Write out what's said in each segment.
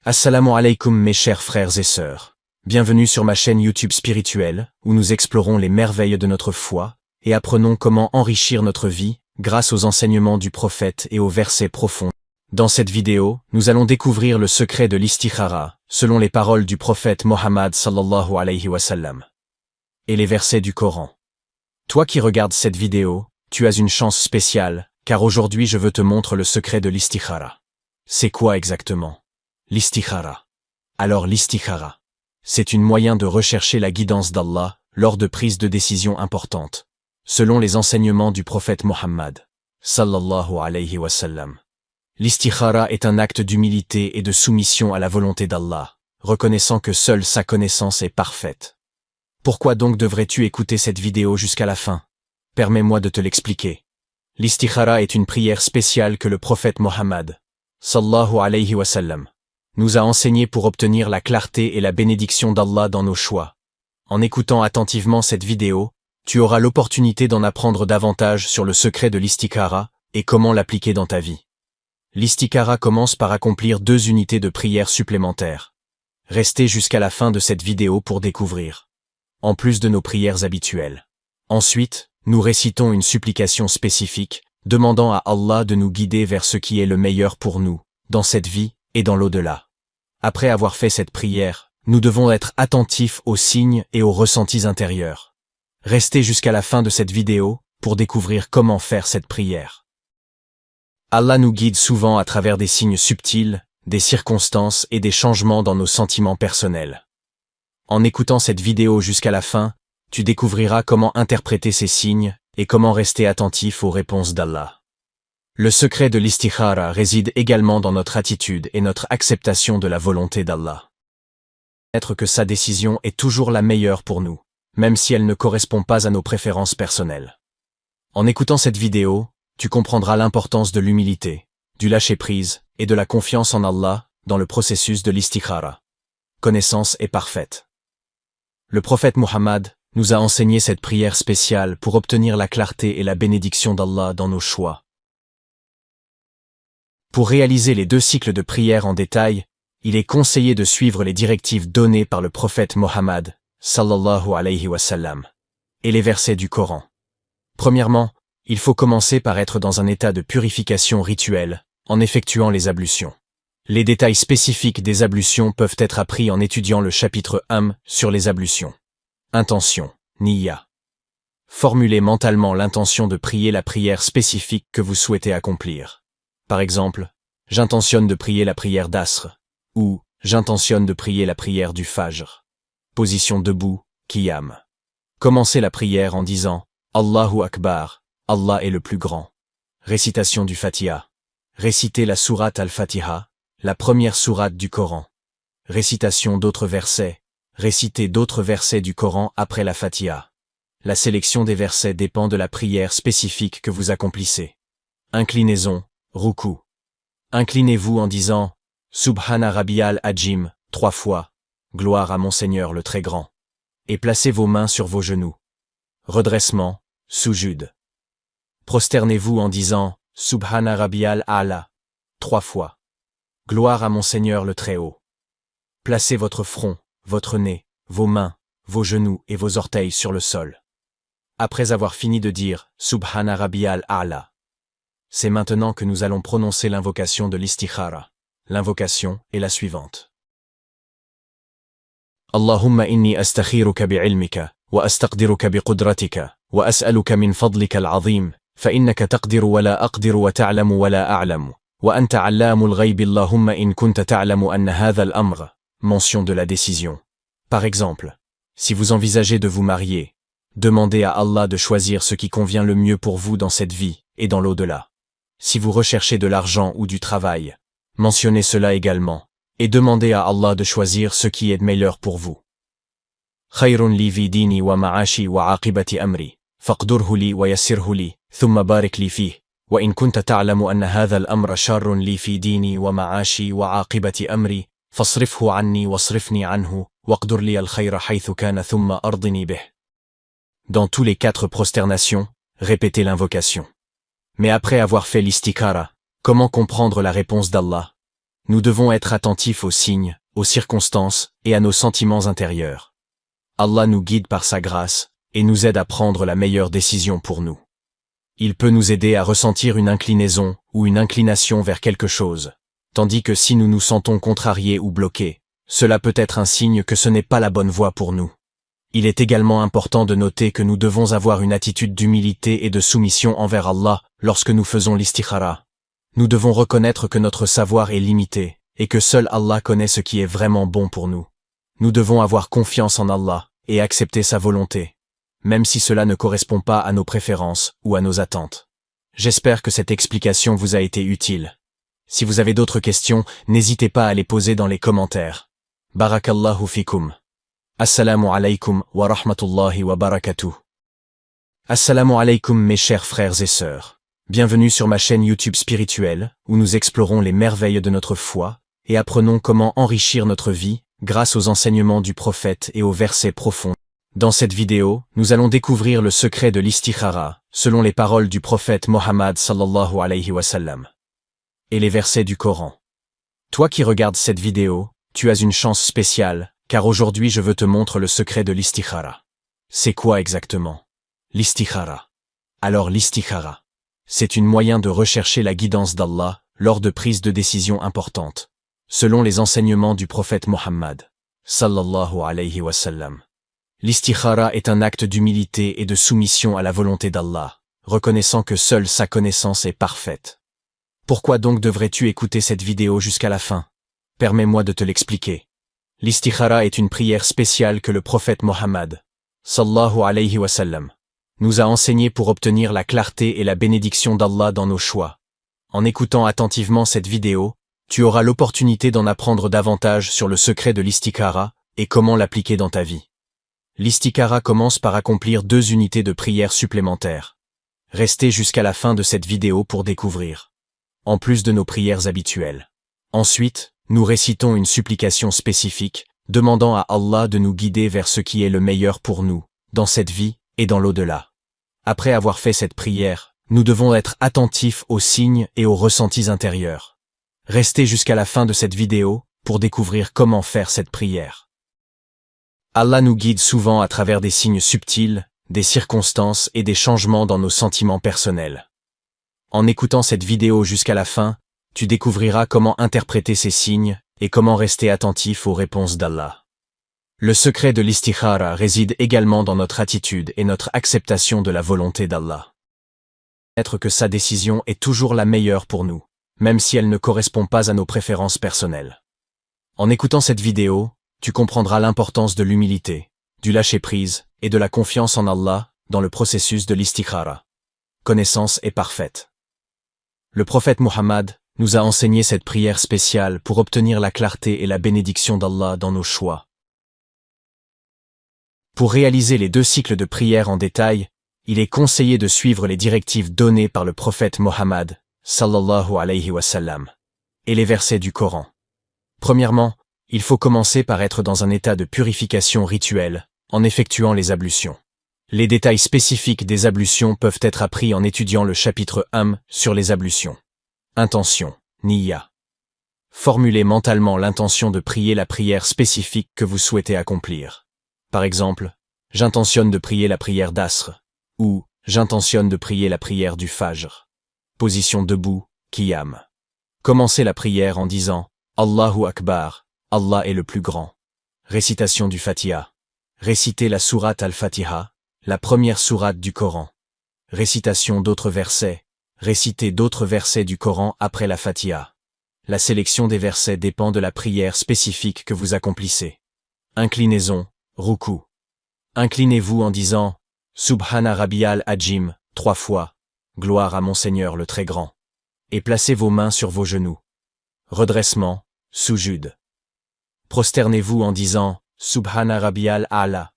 Assalamu alaikum mes chers frères et sœurs. Bienvenue sur ma chaîne YouTube spirituelle, où nous explorons les merveilles de notre foi, et apprenons comment enrichir notre vie, grâce aux enseignements du prophète et aux versets profonds. Dans cette vidéo, nous allons découvrir le secret de l'istikhara, selon les paroles du prophète Mohammed sallallahu alayhi wa sallam, et les versets du Coran. Toi qui regardes cette vidéo, tu as une chance spéciale, car aujourd'hui je veux te montrer le secret de l'istikhara. C'est quoi exactement? L'istikhara. Alors l'istikhara, c'est un moyen de rechercher la guidance d'Allah lors de prises de décisions importantes, selon les enseignements du prophète Mohammed sallallahu alayhi wa sallam. L'istikhara est un acte d'humilité et de soumission à la volonté d'Allah, reconnaissant que seule sa connaissance est parfaite. Pourquoi donc devrais-tu écouter cette vidéo jusqu'à la fin? Permets-moi de te l'expliquer. L'istikhara est une prière spéciale que le prophète Mohammed sallallahu alayhi wa sallam nous a enseigné pour obtenir la clarté et la bénédiction d'Allah dans nos choix. En écoutant attentivement cette vidéo, tu auras l'opportunité d'en apprendre davantage sur le secret de l'istikhara et comment l'appliquer dans ta vie. L'istikhara commence par accomplir 2 unités de prière supplémentaires. Restez jusqu'à la fin de cette vidéo pour découvrir, en plus de nos prières habituelles. Ensuite, nous récitons une supplication spécifique, demandant à Allah de nous guider vers ce qui est le meilleur pour nous, dans cette vie et dans l'au-delà. Après avoir fait cette prière, nous devons être attentifs aux signes et aux ressentis intérieurs. Restez jusqu'à la fin de cette vidéo pour découvrir comment faire cette prière. Allah nous guide souvent à travers des signes subtils, des circonstances et des changements dans nos sentiments personnels. En écoutant cette vidéo jusqu'à la fin, tu découvriras comment interpréter ces signes et comment rester attentif aux réponses d'Allah. Le secret de l'istikhara réside également dans notre attitude et notre acceptation de la volonté d'Allah. Être que sa décision est toujours la meilleure pour nous, même si elle ne correspond pas à nos préférences personnelles. En écoutant cette vidéo, tu comprendras l'importance de l'humilité, du lâcher-prise et de la confiance en Allah dans le processus de l'istikhara. Connaissance est parfaite. Le prophète Mohammed nous a enseigné cette prière spéciale pour obtenir la clarté et la bénédiction d'Allah dans nos choix. Pour réaliser les 2 cycles de prière en détail, il est conseillé de suivre les directives données par le prophète Mohammed sallallahu alayhi wa sallam et les versets du Coran. Premièrement, il faut commencer par être dans un état de purification rituelle, en effectuant les ablutions. Les détails spécifiques des ablutions peuvent être appris en étudiant le chapitre 1 sur les ablutions. Intention, niyya. Formulez mentalement l'intention de prier la prière spécifique que vous souhaitez accomplir. Par exemple, j'intentionne de prier la prière d'Asr, ou j'intentionne de prier la prière du Fajr. Position debout, Qiyam. Commencez la prière en disant Allahu Akbar, Allah est le plus grand. Récitation du Fatiha. Récitez la sourate Al-Fatiha, la première sourate du Coran. Récitation d'autres versets. Récitez d'autres versets du Coran après la Fatiha. La sélection des versets dépend de la prière spécifique que vous accomplissez. Inclinaison, Ruku. Inclinez-vous en disant Subhana Rabbiyal Ajim 3 fois, gloire à mon Seigneur le très grand. Et placez vos mains sur vos genoux. Redressement, Sujud. Prosternez-vous en disant Subhana Rabbiyal A'la 3 fois, gloire à mon Seigneur le très haut. Placez votre front, votre nez, vos mains, vos genoux et vos orteils sur le sol. Après avoir fini de dire Subhana Rabbiyal A'la, c'est maintenant que nous allons prononcer l'invocation de l'istikhara. L'invocation est la suivante. Allahumma inni astakhiruka bi'ilmika, wa astaqdiruka biqudratika, wa as'aluka min fadlika al-azim, fa innaka taqdiru wa la aqdiru wa ta'lamu wa la a'lamu, wa anta 'allamul ghaybi Allahumma in kunta ta'lamu anna hadha al-amr. Mention de la décision. Par exemple, si vous envisagez de vous marier, demandez à Allah de choisir ce qui convient le mieux pour vous dans cette vie et dans l'au-delà. Si vous recherchez de l'argent ou du travail, mentionnez cela également, et demandez à Allah de choisir ce qui est meilleur pour vous. Khayrun li fi dini wa ma'ashi wa aqibati amri, faqdurhu li wa yassirhu li, thumma barik li fih, wa in kunta ta'lamu anna hadha al-amra sharrun li fi dini wa ma'ashi wa aqibati amri, fasrifhu anni wasrifni anhu, waqdur li al-khayra haythu kana thumma ardini bih. Dans tous les 4 prosternations, répétez l'invocation. Mais après avoir fait l'istikhara, comment comprendre la réponse d'Allah? Nous devons être attentifs aux signes, aux circonstances et à nos sentiments intérieurs. Allah nous guide par sa grâce et nous aide à prendre la meilleure décision pour nous. Il peut nous aider à ressentir une inclinaison ou une inclination vers quelque chose, tandis que si nous nous sentons contrariés ou bloqués, cela peut être un signe que ce n'est pas la bonne voie pour nous. Il est également important de noter que nous devons avoir une attitude d'humilité et de soumission envers Allah lorsque nous faisons l'istikhara. Nous devons reconnaître que notre savoir est limité et que seul Allah connaît ce qui est vraiment bon pour nous. Nous devons avoir confiance en Allah et accepter sa volonté, même si cela ne correspond pas à nos préférences ou à nos attentes. J'espère que cette explication vous a été utile. Si vous avez d'autres questions, n'hésitez pas à les poser dans les commentaires. Barakallahu fikum. Assalamu alaikum wa rahmatullahi wa barakatuh. Assalamu alaikum mes chers frères et sœurs. Bienvenue sur ma chaîne YouTube spirituelle, où nous explorons les merveilles de notre foi et apprenons comment enrichir notre vie grâce aux enseignements du prophète et aux versets profonds. Dans cette vidéo, nous allons découvrir le secret de l'istikhara, selon les paroles du prophète Mohammed sallallahu alayhi wa sallam, et les versets du Coran. Toi qui regardes cette vidéo, tu as une chance spéciale, car aujourd'hui je veux te montrer le secret de l'istikhara. C'est quoi exactement l'istikhara? Alors l'istikhara, c'est un moyen de rechercher la guidance d'Allah lors de prises de décisions importantes, selon les enseignements du prophète Mohammed sallallahu alayhi wa sallam. L'istikhara est un acte d'humilité et de soumission à la volonté d'Allah, reconnaissant que seule sa connaissance est parfaite. Pourquoi donc devrais-tu écouter cette vidéo jusqu'à la fin? Permets-moi de te l'expliquer. L'istikhara est une prière spéciale que le prophète Mohammed sallallahu alayhi wa sallam nous a enseignée pour obtenir la clarté et la bénédiction d'Allah dans nos choix. En écoutant attentivement cette vidéo, tu auras l'opportunité d'en apprendre davantage sur le secret de l'istikhara et comment l'appliquer dans ta vie. L'istikhara commence par accomplir 2 unités de prière supplémentaires. Restez jusqu'à la fin de cette vidéo pour découvrir, en plus de nos prières habituelles. Ensuite, nous récitons une supplication spécifique, demandant à Allah de nous guider vers ce qui est le meilleur pour nous, dans cette vie et dans l'au-delà. Après avoir fait cette prière, nous devons être attentifs aux signes et aux ressentis intérieurs. Restez jusqu'à la fin de cette vidéo pour découvrir comment faire cette prière. Allah nous guide souvent à travers des signes subtils, des circonstances et des changements dans nos sentiments personnels. En écoutant cette vidéo jusqu'à la fin, tu découvriras comment interpréter ces signes et comment rester attentif aux réponses d'Allah. Le secret de l'istikhara réside également dans notre attitude et notre acceptation de la volonté d'Allah. Être que sa décision est toujours la meilleure pour nous, même si elle ne correspond pas à nos préférences personnelles. En écoutant cette vidéo, tu comprendras l'importance de l'humilité, du lâcher-prise et de la confiance en Allah dans le processus de l'istikhara. Connaissance est parfaite. Le prophète Mohammed nous a enseigné cette prière spéciale pour obtenir la clarté et la bénédiction d'Allah dans nos choix. Pour réaliser les 2 cycles de prière en détail, il est conseillé de suivre les directives données par le prophète Mohammed sallallahu alayhi wa sallam et les versets du Coran. Premièrement, il faut commencer par être dans un état de purification rituelle, en effectuant les ablutions. Les détails spécifiques des ablutions peuvent être appris en étudiant le chapitre 1 sur les ablutions. Intention, niyya. Formulez mentalement l'intention de prier la prière spécifique que vous souhaitez accomplir. Par exemple, j'intentionne de prier la prière d'Asr, ou j'intentionne de prier la prière du Fajr. Position debout, qiyam. Commencez la prière en disant Allahu Akbar, Allah est le plus grand. Récitation du Fatiha. Récitez la sourate al-Fatiha, la première sourate du Coran. Récitation d'autres versets. Récitez d'autres versets du Coran après la Fatiha. La sélection des versets dépend de la prière spécifique que vous accomplissez. Inclinaison, ruku. Inclinez-vous en disant Subhana Rabbiyal Ajim 3 fois, gloire à mon Seigneur le très grand. Et placez vos mains sur vos genoux. Redressement, sujud. Prosternez-vous en disant Subhana Rabbiyal A'la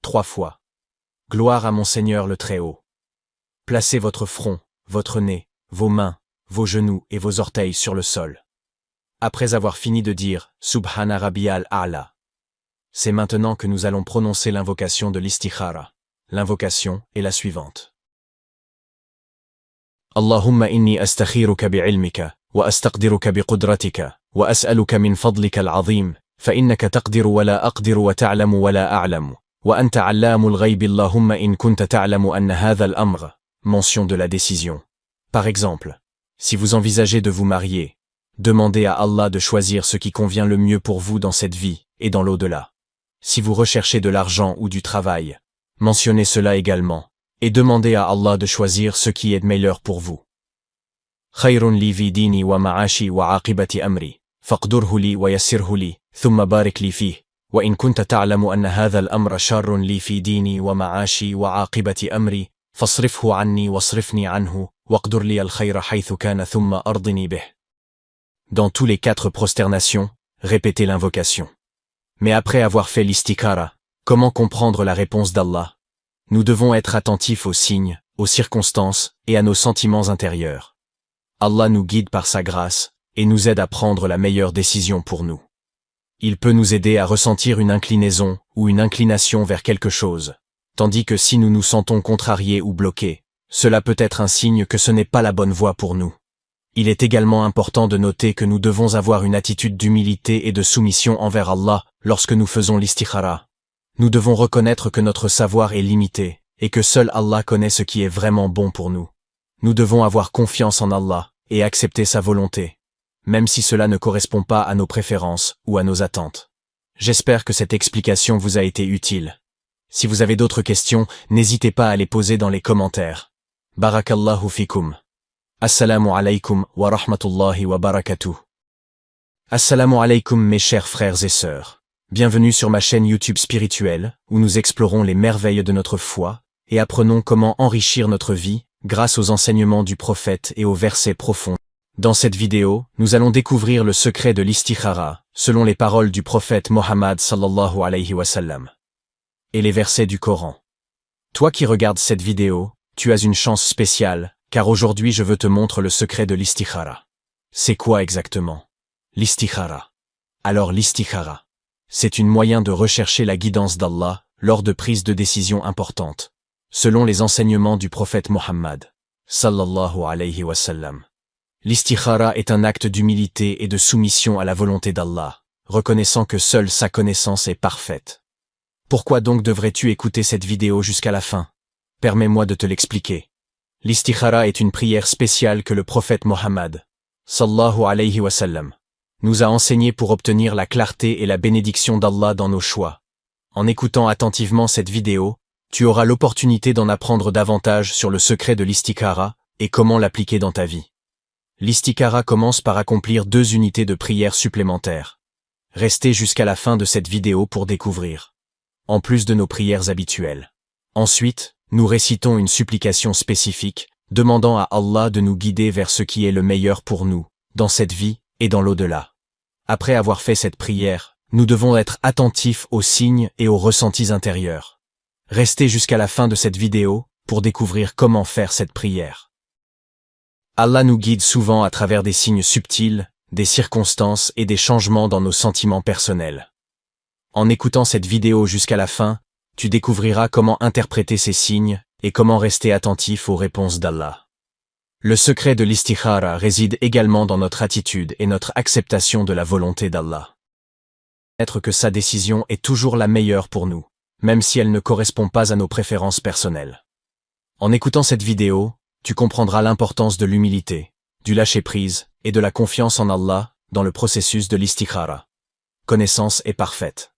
3 fois. Gloire à mon Seigneur le très haut. Placez votre front, votre nez, vos mains, vos genoux et vos orteils sur le sol. Après avoir fini de dire Subhana Rabbiyal A'la, c'est maintenant que nous allons prononcer l'invocation de l'istikhara. L'invocation est la suivante. Allahumma inni astakhiruka bi'ilmika wa astaqdiruka biqudratika وأسألك من فضلك العظيم فإنك تقدر ولا أقدر وتعلم ولا أعلم وأنت علام الغيب اللهم إن كنت تعلم أن هذا الأمر. Mention de la décision. Par exemple, si vous envisagez de vous marier, demandez à Allah de choisir ce qui convient le mieux pour vous dans cette vie et dans l'au-delà. Si vous recherchez de l'argent ou du travail, mentionnez cela également, et demandez à Allah de choisir ce qui est meilleur pour vous. خير لي في ديني ومعاشي وعاقبة أمري فاقدره لي ويسره لي ثم بارك لي فيه وإن كنت تعلم أن هذا الأمر شر لي في ديني ومعاشي وعاقبة أمري فاصرفه عني واصرفني عنه واقدر لي الخير حيث كان ثم أرضني به. Dans tous les 4 prosternations, répétez l'invocation. Mais après avoir fait l'istikhara, comment comprendre la réponse d'Allah? Nous devons être attentifs aux signes, aux circonstances et à nos sentiments intérieurs. Allah nous guide par sa grâce et nous aide à prendre la meilleure décision pour nous. Il peut nous aider à ressentir une inclinaison ou une inclination vers quelque chose, tandis que si nous nous sentons contrariés ou bloqués, cela peut être un signe que ce n'est pas la bonne voie pour nous. Il est également important de noter que nous devons avoir une attitude d'humilité et de soumission envers Allah lorsque nous faisons l'istikhara. Nous devons reconnaître que notre savoir est limité et que seul Allah connaît ce qui est vraiment bon pour nous. Nous devons avoir confiance en Allah et accepter sa volonté, même si cela ne correspond pas à nos préférences ou à nos attentes. J'espère que cette explication vous a été utile. Si vous avez d'autres questions, n'hésitez pas à les poser dans les commentaires. Barakallahu fikum. Assalamu alaikum wa rahmatullahi wa barakatuh. Assalamu alaikum mes chers frères et sœurs. Bienvenue sur ma chaîne YouTube spirituelle, où nous explorons les merveilles de notre foi, et apprenons comment enrichir notre vie, grâce aux enseignements du prophète et aux versets profonds. Dans cette vidéo, nous allons découvrir le secret de l'istikhara, selon les paroles du prophète Mohammed sallallahu alayhi wa sallam, et les versets du Coran. Toi qui regardes cette vidéo, tu as une chance spéciale, car aujourd'hui je veux te montrer le secret de l'istikhara. C'est quoi exactement l'istikhara? Alors l'istikhara, c'est un moyen de rechercher la guidance d'Allah lors de prises de décisions importantes, selon les enseignements du prophète Mohammed sallallahu alayhi wa sallam. L'istikhara est un acte d'humilité et de soumission à la volonté d'Allah, reconnaissant que seule sa connaissance est parfaite. Pourquoi donc devrais-tu écouter cette vidéo jusqu'à la fin? Permets-moi de te l'expliquer. L'istikhara est une prière spéciale que le prophète Mohammed sallallahu alayhi wa sallam nous a enseigné pour obtenir la clarté et la bénédiction d'Allah dans nos choix. En écoutant attentivement cette vidéo, tu auras l'opportunité d'en apprendre davantage sur le secret de l'istikhara et comment l'appliquer dans ta vie. L'istikhara commence par accomplir 2 unités de prière supplémentaires. Restez jusqu'à la fin de cette vidéo pour découvrir, en plus de nos prières habituelles. Ensuite, nous récitons une supplication spécifique, demandant à Allah de nous guider vers ce qui est le meilleur pour nous, dans cette vie et dans l'au-delà. Après avoir fait cette prière, nous devons être attentifs aux signes et aux ressentis intérieurs. Restez jusqu'à la fin de cette vidéo pour découvrir comment faire cette prière. Allah nous guide souvent à travers des signes subtils, des circonstances et des changements dans nos sentiments personnels. En écoutant cette vidéo jusqu'à la fin, tu découvriras comment interpréter ces signes et comment rester attentif aux réponses d'Allah. Le secret de l'istikhara réside également dans notre attitude et notre acceptation de la volonté d'Allah. Être que sa décision est toujours la meilleure pour nous, même si elle ne correspond pas à nos préférences personnelles. En écoutant cette vidéo, tu comprendras l'importance de l'humilité, du lâcher-prise et de la confiance en Allah dans le processus de l'istikhara. Connaissance est parfaite.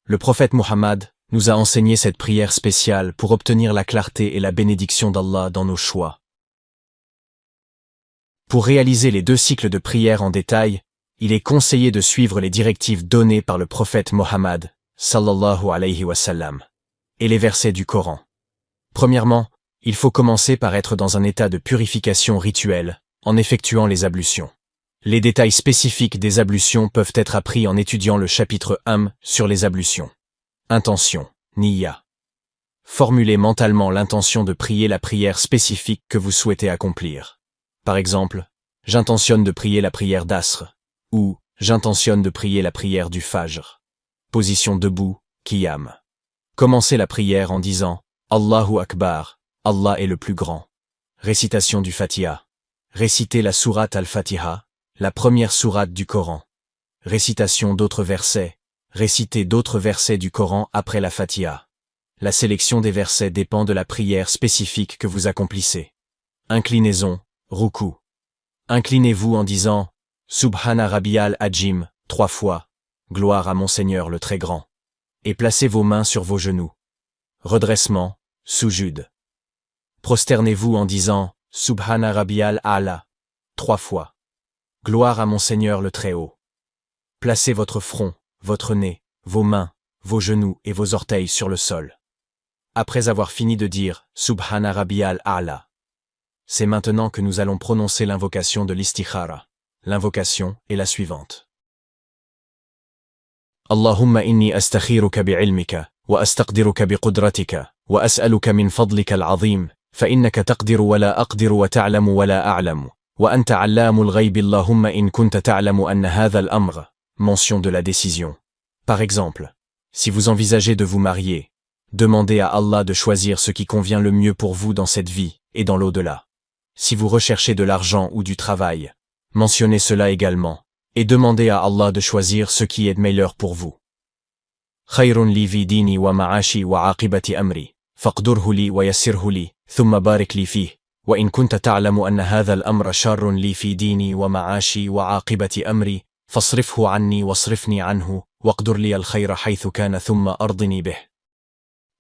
Le prophète Mohammed nous a enseigné cette prière spéciale pour obtenir la clarté et la bénédiction d'Allah dans nos choix. Pour réaliser les 2 cycles de prière en détail, il est conseillé de suivre les directives données par le prophète Mohammed sallallahu alayhi wa sallam et les versets du Coran. Premièrement, il faut commencer par être dans un état de purification rituelle, en effectuant les ablutions. Les détails spécifiques des ablutions peuvent être appris en étudiant le chapitre 1 sur les ablutions. Intention, niyya. Formulez mentalement l'intention de prier la prière spécifique que vous souhaitez accomplir. Par exemple, j'intentionne de prier la prière d'Asr, ou j'intentionne de prier la prière du Fajr. Position debout, Qiyam. Commencez la prière en disant « Allahu Akbar, Allah est le plus grand ». Récitation du Fatiha. Récitez la sourate al-Fatiha, La première sourate du Coran. Récitation d'autres versets. Réciter d'autres versets du Coran après la Fatiha. La sélection des versets dépend de la prière spécifique que vous accomplissez. Inclinaison, ruku. Inclinez-vous en disant « Subhana Rabbiyal Ajim » 3 fois, « Gloire à mon Seigneur le Très Grand » et placez vos mains sur vos genoux. Redressement, soujud. Prosternez-vous en disant « Subhana Rabbiyal A'la » 3 fois, « Gloire à mon Seigneur le Très Haut ». Placez votre front, votre nez, vos mains, vos genoux et vos orteils sur le sol. Après avoir fini de dire « Subhana Rabbiyal A'la », c'est maintenant que nous allons prononcer l'invocation de l'istikhara. L'invocation est la suivante. Allahumma inni astakhiruka bi'ilmika, wa astaqdiruka biqudratika, wa as'aluka min fadlika al-azim, fa innaka taqdiru wa la aqdiru wa ta'lamu wa la a'lamu, wa anta 'allamul ghaybi Allahumma in kunta ta'lamu anna hadha al-amr. Mention de la décision. Par exemple, si vous envisagez de vous marier, demandez à Allah de choisir ce qui convient le mieux pour vous dans cette vie et dans l'au-delà. Si vous recherchez de l'argent ou du travail, mentionnez cela également, et demandez à Allah de choisir ce qui est meilleur pour vous. Khayrun li fi dini wa ma'ashi wa aqibati amri, faqdurhu li wa yassirhu li, thumma barik li fih, wa in kunta ta'lamu anna hadha al-amra sharrun li fi dini wa ma'ashi wa aqibati amri, fasrifhu anni wasrifni anhu, waqdur li al-khayra haythu kana thumma ardini bih.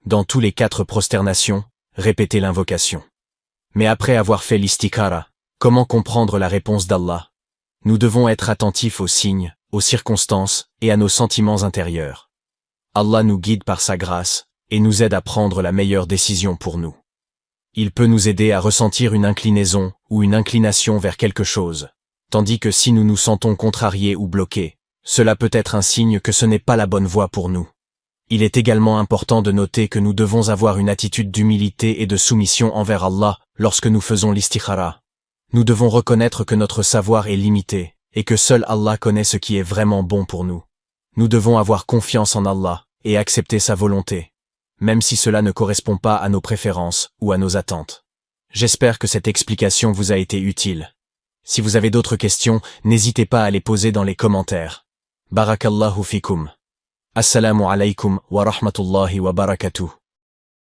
Dans tous les 4 prosternations, répétez l'invocation. Mais après avoir fait l'istikhara, comment comprendre la réponse d'Allah? Nous devons être attentifs aux signes, aux circonstances et à nos sentiments intérieurs. Allah nous guide par sa grâce et nous aide à prendre la meilleure décision pour nous. Il peut nous aider à ressentir une inclinaison ou une inclination vers quelque chose, tandis que si nous nous sentons contrariés ou bloqués, cela peut être un signe que ce n'est pas la bonne voie pour nous. Il est également important de noter que nous devons avoir une attitude d'humilité et de soumission envers Allah lorsque nous faisons l'istikhara. Nous devons reconnaître que notre savoir est limité et que seul Allah connaît ce qui est vraiment bon pour nous. Nous devons avoir confiance en Allah et accepter sa volonté, même si cela ne correspond pas à nos préférences ou à nos attentes. J'espère que cette explication vous a été utile. Si vous avez d'autres questions, n'hésitez pas à les poser dans les commentaires. Barakallahu fikum. Assalamu alaikum wa rahmatullahi wa barakatuh.